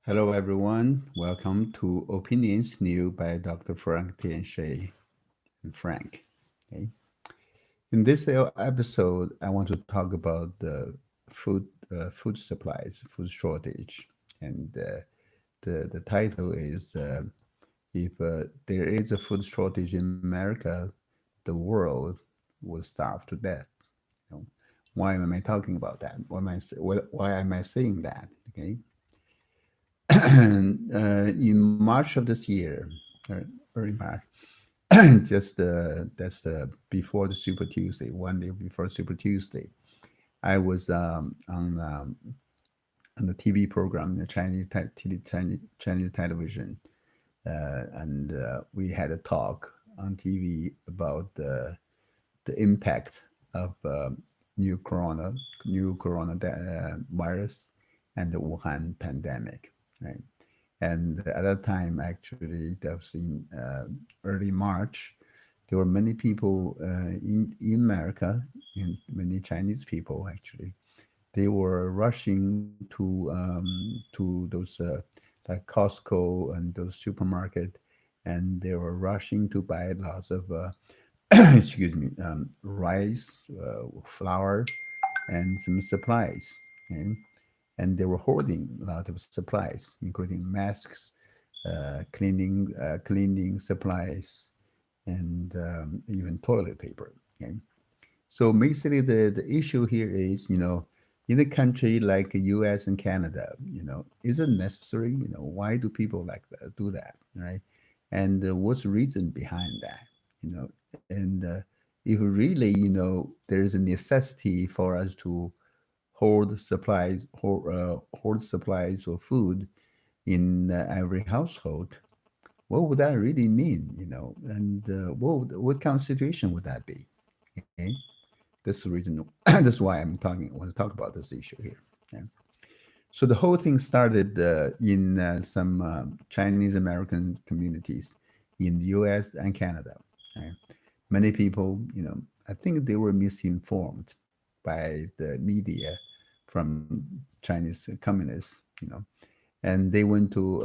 Hello, everyone. Welcome to Opinions New by Dr. Frank Tianshi and Frank. Okay. In this episode, I want to talk about the food supplies, food shortage, and the title is if there is a food shortage in America, the world will starve to death. You know, why am I talking about that? Why am I saying that? Okay. In March of this year, or early March, just that's before the Super Tuesday, one day before Super Tuesday, I was on the TV program, the Chinese television, and we had a talk on TV about the impact of new corona new corona virus and the Wuhan pandemic, right? And at that time, actually, that was in early March. There were many people in America, and many Chinese people actually. They were rushing to those like Costco and those supermarket, and they were rushing to buy lots of excuse me, rice, flour, and some supplies. Okay? And they were hoarding a lot of supplies, including masks, cleaning supplies, and even toilet paper. Okay? So basically, the issue here is, in a country like the U.S. and Canada, is it necessary? Why do people like that do that, right? And what's the reason behind that? And if really, there is a necessity for us to hoard supplies of food in every household, what would that really mean? And what kind of situation would that be? Okay, that's the reason. That's why I want to talk about this issue here. Yeah. So the whole thing started in some Chinese American communities in the U.S. and Canada. Right? Many people, I think they were misinformed by the media from Chinese communists, and they went to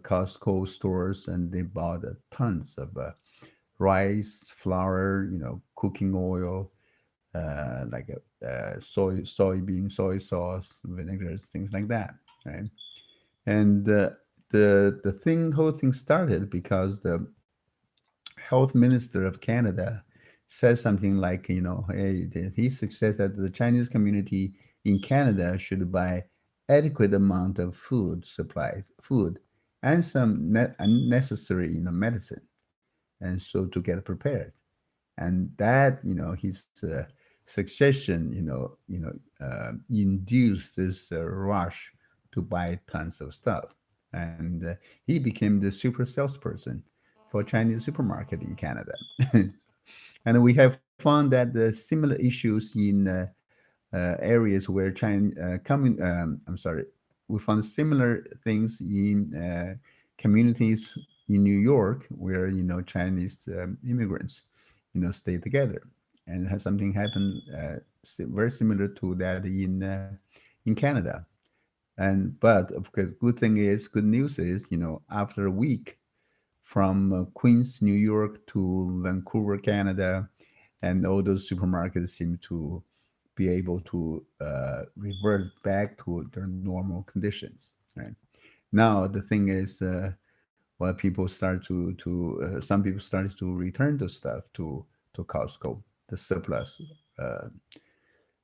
Costco stores and they bought tons of rice, flour, cooking oil, like soy sauce, vinegars, things like that, right? And the whole thing started because the health minister of Canada says something like, hey, he suggests that the Chinese community in Canada should buy adequate amount of food, and some unnecessary, medicine, and so to get prepared. And that, his succession, induced this rush to buy tons of stuff, and he became the super salesperson for Chinese supermarket in Canada. And we have found that the similar issues in areas where China I'm sorry, we found similar things in communities in New York where Chinese immigrants stay together, and has something happened very similar to that in Canada. And but of course, good news is, after a week from Queens, New York to Vancouver, Canada, and all those supermarkets seem to be able to revert back to their normal conditions. Right now, the thing is, well, people start to some people started to return the stuff to Costco, the surplus, uh,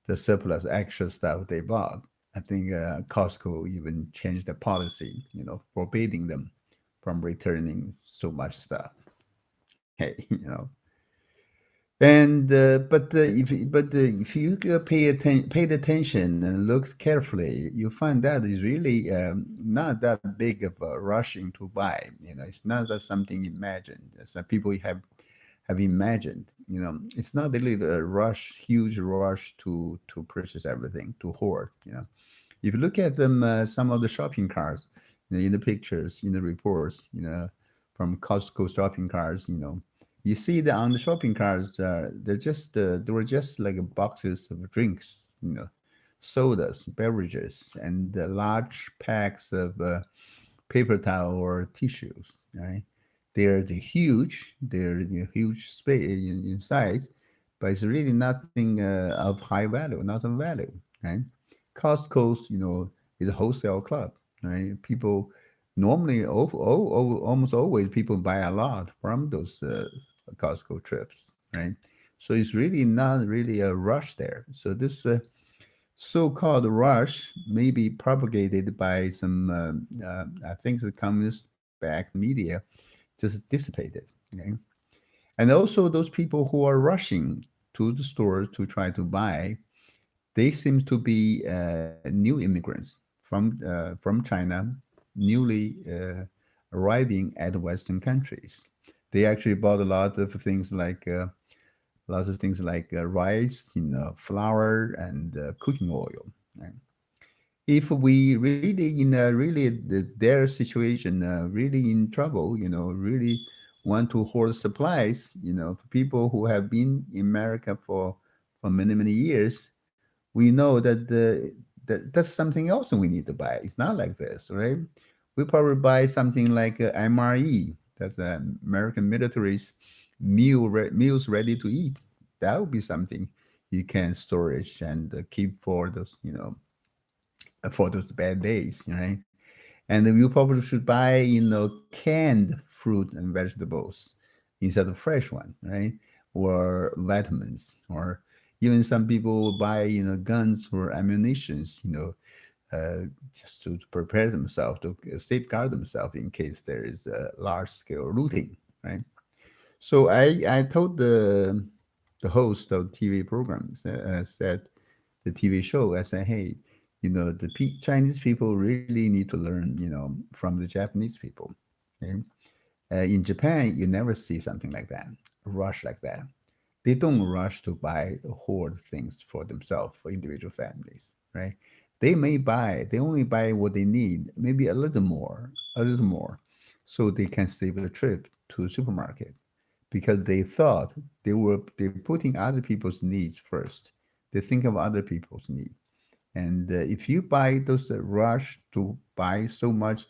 the surplus extra stuff they bought. I think Costco even changed the policy, forbidding them from returning so much stuff. Hey, And if you paid attention and looked carefully, you find that it's really not that big of a rushing to buy. It's not that something imagined. Some people have imagined. It's not really a huge rush to purchase everything, to hoard. If you look at them, some of the shopping carts, in the pictures, in the reports, from Costco shopping carts, you see that on the shopping carts, they were just like boxes of drinks, sodas, beverages, and large packs of paper towel or tissues, right? They're huge space in size, but it's really nothing of high value, not of value, right? Costco's, is a wholesale club, right? People normally, almost always, people buy a lot from those Costco trips, right? So it's really not really a rush there. So this so-called rush may be propagated by some, I think, the communist-backed media, just dissipated. Okay, and also those people who are rushing to the stores to try to buy, they seem to be new immigrants from China, newly arriving at Western countries. They actually bought a lot of things like rice, flour, and cooking oil. Right? If we really in their situation, really in trouble, really want to hoard supplies, for people who have been in America for many years, we know that that's something else we need to buy. It's not like this, right? We probably buy something like MRE, that's American military's meals ready to eat. That would be something you can storage and keep for those, for those bad days, right? And then you probably should buy, canned fruit and vegetables instead of fresh one, right? Or vitamins, or even some people will buy, guns or ammunitions, just to prepare themselves, to safeguard themselves in case there is a large scale looting, right? So I told the host of TV programs, said the TV show, I said, hey, the Chinese people really need to learn, from the Japanese people. Okay? In Japan, you never see something like that, a rush like that. They don't rush to buy or hoard things for themselves, for individual families, right? They only buy what they need, maybe a little more, so they can save the trip to the supermarket because they thought they're putting other people's needs first. They think of other people's needs. And if you buy those rush to buy so much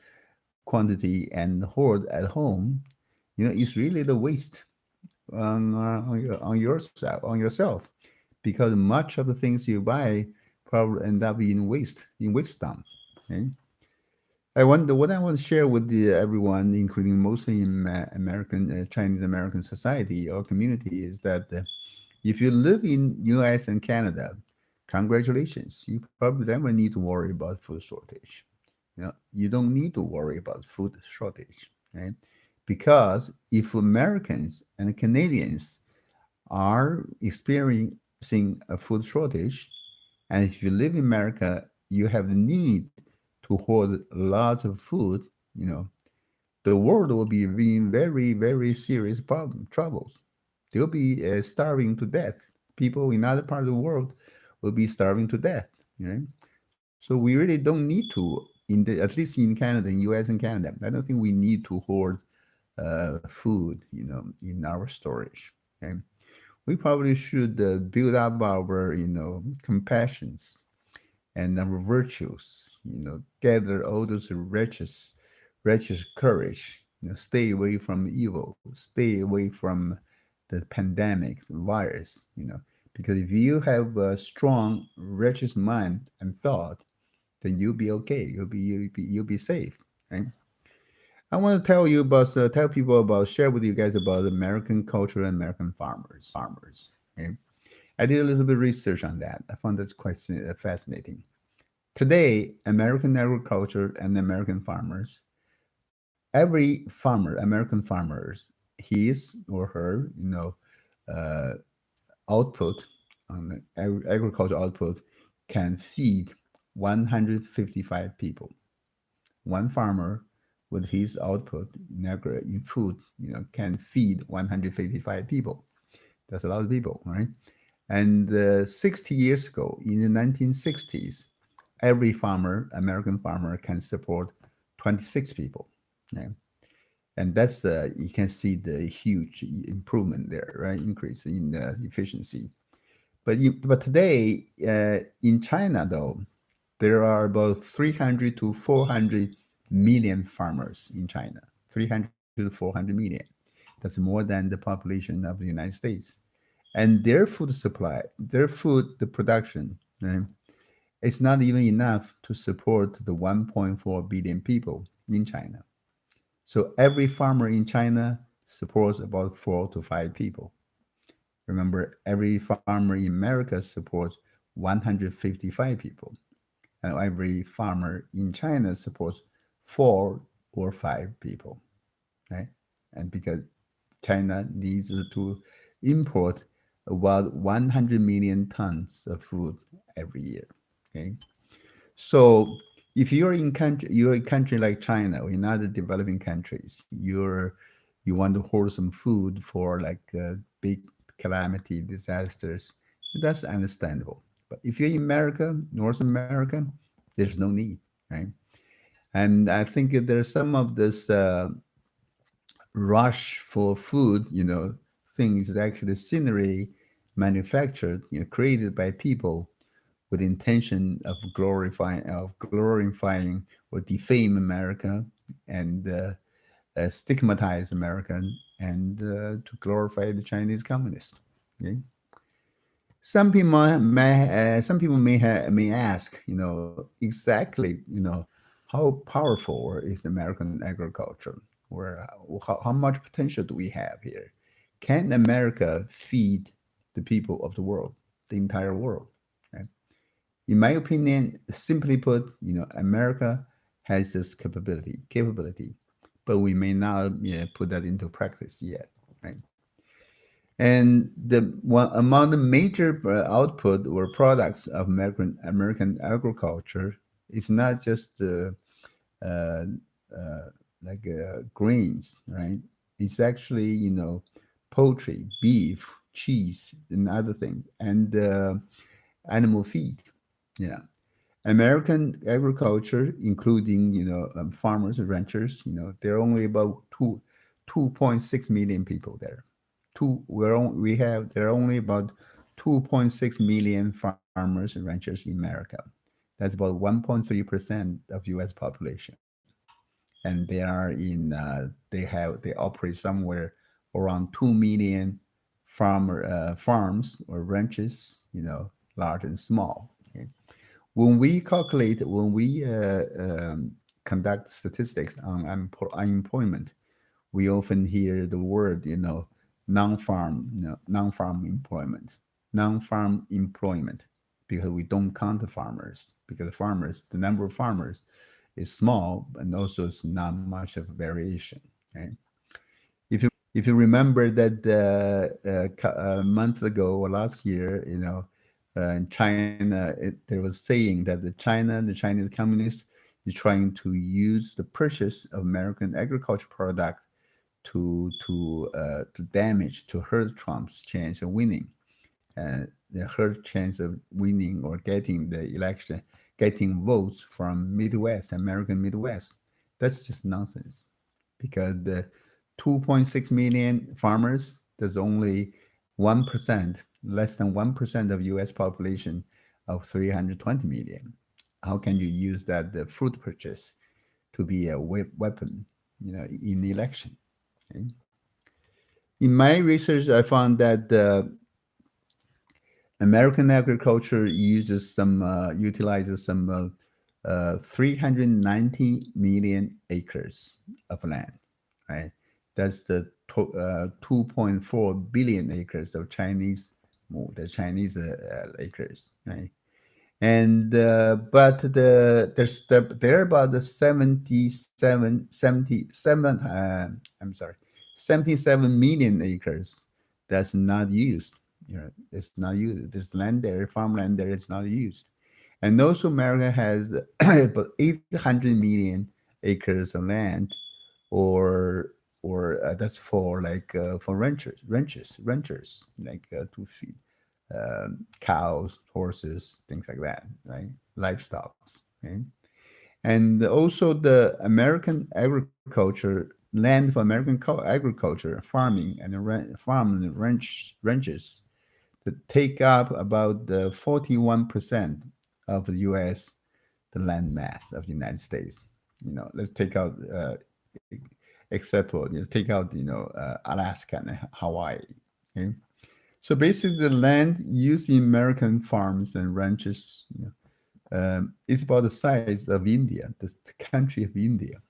quantity and hoard at home, it's really the waste on yourself, because much of the things you buy probably end up in waste dump. Okay? I wonder what I want to share with everyone, including mostly in American Chinese American society or community, is that if you live in U.S. and Canada, congratulations, you probably never need to worry about food shortage. You don't need to worry about food shortage, right? Because if Americans and Canadians are experiencing a food shortage, and if you live in America, you have the need to hoard lots of food, you know, the world will be in very serious troubles. They'll be starving to death. People in other parts of the world will be starving to death. You know? So we really don't need to, at least in Canada, in U.S. and Canada. I don't think we need to hoard food, in our storage. Okay? We probably should build up our, compassions and our virtues. Gather all those righteous courage. Stay away from evil. Stay away from the pandemic virus. Because if you have a strong, righteous mind and thought, then you'll be okay. You'll be safe, right? I want to tell people about, share with you guys about American culture and American farmers. Okay? I did a little bit of research on that. I found that's quite fascinating. Today, American agriculture and American farmers, every farmer, American farmers, his or her, uh, output on agriculture output can feed 155 people. One farmer with his output in food, can feed 155 people. That's a lot of people, right? And 60 years ago, in the 1960s, every farmer, American farmer, can support 26 people. Okay? And that's you can see the huge improvement there, right? Increase in efficiency. But today in China, though, there are about 300 to 400 million farmers in China, 300 to 400 million. That's more than the population of the United States. And their food supply, their food, the production, right, it's not even enough to support the 1.4 billion people in China. So every farmer in China supports about 4 to 5 people. Remember, every farmer in America supports 155 people, and every farmer in China supports 4 or 5 people, right? And because China needs to import about 100 million tons of food every year. Okay, so if you're a country like China or in other developing countries, you want to hoard some food for like big calamity disasters. That's understandable. But if you're in America, North America, there's no need, right? And I think that there's some of this rush for food, things is actually scenery manufactured, created by people with the intention of glorifying or defame America and stigmatize American and to glorify the Chinese communists. Okay? Some people may ask, exactly, how powerful is American agriculture, or how much potential do we have here? Can America feed the people of the world, the entire world? Right? In my opinion, simply put, America has this capability, but we may not put that into practice yet, right? And the one among the major output or products of American agriculture is not just the uh, like grains, right? It's actually poultry, beef, cheese, and other things, and animal feed. Yeah, American agriculture, including farmers and ranchers, there are only about 2.6 million people there. We have there are only about 2.6 million farmers and ranchers in America. That's about 1.3% of U.S. population, and they operate somewhere around 2 million farms or ranches, large and small. Okay? When we conduct statistics on unemployment, we often hear the word, non-farm employment, because we don't count the farmers, because the number of farmers is small, and also it's not much of variation. Right? If you remember that a month ago or last year, in China, there was saying that the Chinese communists is trying to use the purchase of American agriculture product to damage, to hurt Trump's chance of winning, the hurt chance of winning or getting the election, getting votes from Midwest, American Midwest. That's just nonsense, because the 2.6 million farmers, there's only 1%, less than 1% of U.S. population of 320 million. How can you use that the fruit purchase to be a weapon, in the election? Okay? In my research, I found that American agriculture utilizes some 390 million acres of land, right? That's the 2.4 billion acres of Chinese acres, right? And but there are about the 77 million acres that's not used. It's not used. This land there, farmland there, is not used. And also, America has about 800 million acres of land, or that's for like for renters, like to feed cows, horses, things like that, right? Livestocks, right? And also the American agriculture land for American agriculture, farming and farm and ranches that take up about the 41% of the U.S. the land mass of the United States. let's take out except for take out Alaska and Hawaii. Okay, so basically the land used in American farms and ranches, is about the size of India, the country of India.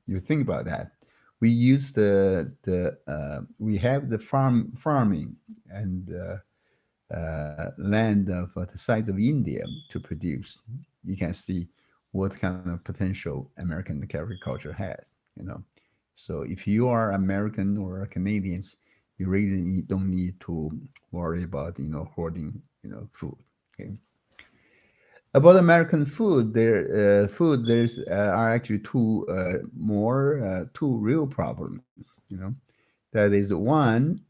You think about that. We use the we have the farming and land of the size of India to produce. You can see what kind of potential American agriculture has. So if you are American or Canadians, you really don't need to worry about hoarding food. Okay. About American food, there's are actually two real problems. That is one,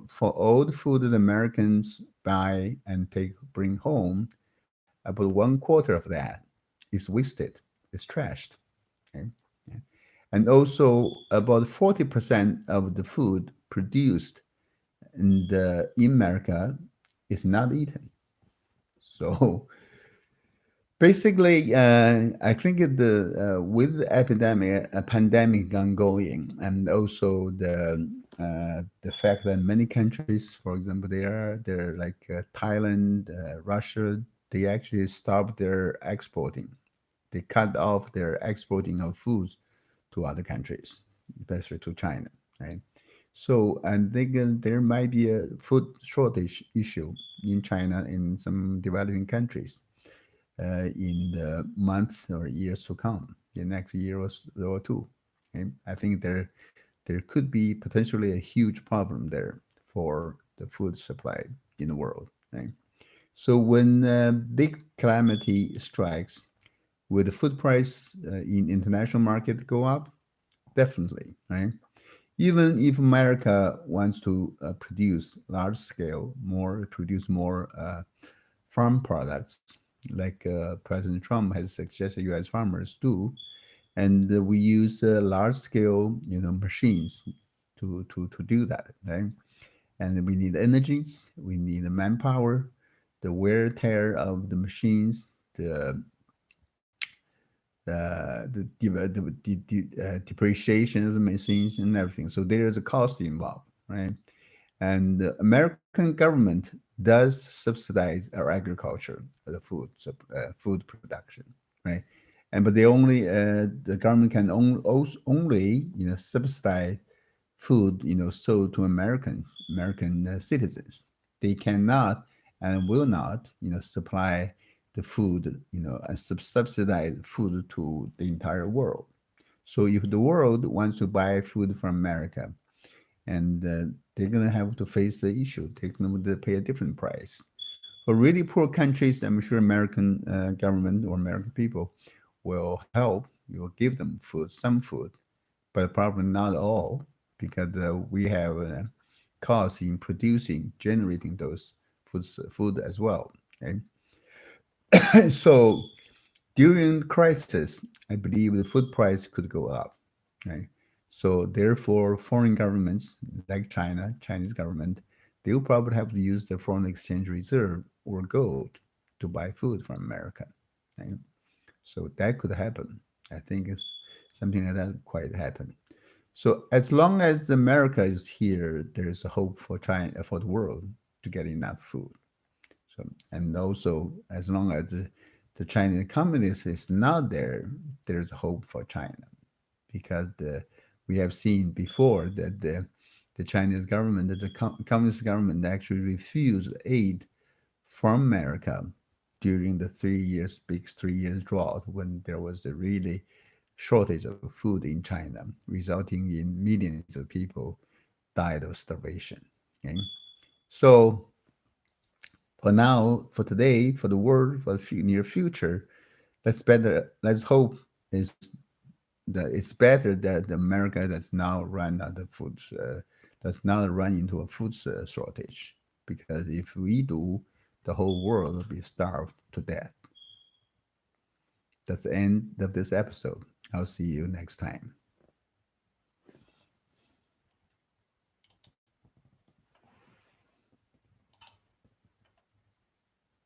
for all the food that Americans buy and bring home, about 1/4 of that is wasted, is trashed. Okay? Yeah. And also about 40% of the food produced in America is not eaten. So basically, I think with the epidemic, a pandemic ongoing, and also the fact that many countries, for example, they're like Thailand, Russia, they actually stopped their exporting. They cut off their exporting of foods to other countries, especially to China, right? So, and there might be a food shortage issue in China in some developing countries in the month or years to come, the next year or two. Okay? I think there could be potentially a huge problem there for the food supply in the world. Right? So when big calamity strikes, will the food price in international market go up? Definitely, right? Even if America wants to produce large scale, produce more farm products, like President Trump has suggested U.S. farmers do, and we use large scale, machines to do that, right? And we need energies, we need manpower, the wear tear of the machines, the depreciation of the machines and everything. So there is a cost involved, right? And the American government does subsidize our agriculture, food production, right? And but the government can only subsidize food sold to American citizens. They cannot and will not supply the food and subsidize food to the entire world. So if the world wants to buy food from America, and they're going to have to face the issue. They're going to pay a different price. For really poor countries, I'm sure American government or American people will help. You will give them food, some food, but probably not all, because we have costs in producing, generating those food as well. Okay? So during crisis, I believe the food price could go up, right? So therefore, foreign governments like China, Chinese government, they will probably have to use the foreign exchange reserve or gold to buy food from America, right? So that could happen. I think it's something like that quite happen. So as long as America is here, there is a hope for China, for the world to get enough food. So, and also, as long as the Chinese communist is not there, there's hope for China, because we have seen before that the Chinese government, that the communist government actually refused aid from America during the 3 years, big 3 years drought, when there was a really shortage of food in China, resulting in millions of people died of starvation. Okay? So for now, for today, for the world, for the near future, let's hope is that it's better that America does not run out of food, does not run into a food shortage. Because if we do, the whole world will be starved to death. That's the end of this episode. I'll see you next time.